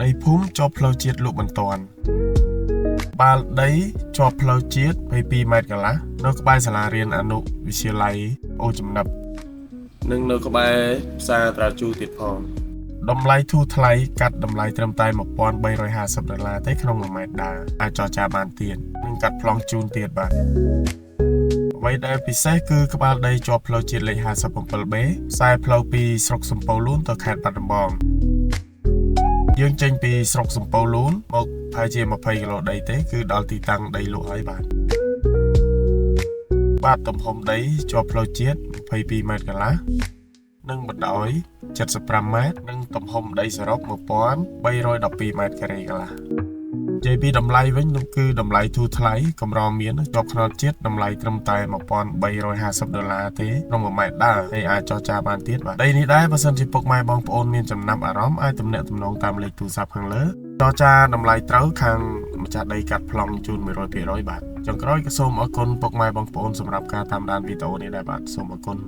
ដីភូមិជាប់ផ្លូវជាតិលោកបន្ទាន់បាល់ដីជាប់ផ្លូវជាតិ22ម៉ែត្រកន្លះនៅក្បែរសាលារៀនអនុវិទ្យាល័យអូចំណិបនិងនៅក្បែរផ្សារត្រាជូទៀតផងតម្លៃធូរថ្លៃកាត់តម្លៃត្រឹមតែ$1350ទេក្នុង1ម៉ែត្រដើរអាចចរចាបានទៀតនិងកាត់ប្លង់ជូនទៀតបាទអ្វីដែលពិសេសគឺក្បាលដីជាប់ផ្លូវជាតិលេខ 57B ខ្សែផ្លូវពីស្រុកសំពៅលួនទៅខេត្តបាត់ដំបងយើងចេញពីស្រុកសំពៅលួនមកប្រហែលជា20គីឡូដីទេគឺដល់ទីតាំងដីលក់ហើយបាទទំហំដីជាប់ផ្លូវជាតិ22ម៉ែត្រកន្លះនិងបណ្ដោយ75ម៉ែត្រនិងទំហំដីសរុប1312ម៉ែត្រការ៉េកន្លះនិយាយពីតម្លៃវិញនោះគឺតម្លៃធូរថ្លៃកម្រមានជាប់ខ្នាតជាតិតម្លៃត្រឹមតែ$1350ទេក្នុង1ម៉ែត្រដើរហើយអាចចរចាបានទៀតបាទដីនេះដែរបើសិនជាពុកម៉ែបងប្អូនមានចំណាប់អារម្មណ៍អាចទំនាក់ទំនងតាមលេខទូរស័ព្ទខាងលើចរចាតម្លៃត្រូវខាងម្ចាស់ដីកាត់ប្លង់ជូន100%បាទចុងក្រោយក៏សូមអរគុណពុកម៉ែបងប្អូនសម្រាប់ការតាមដានវីដេអូនេះដែរបាទសូមអរគុណ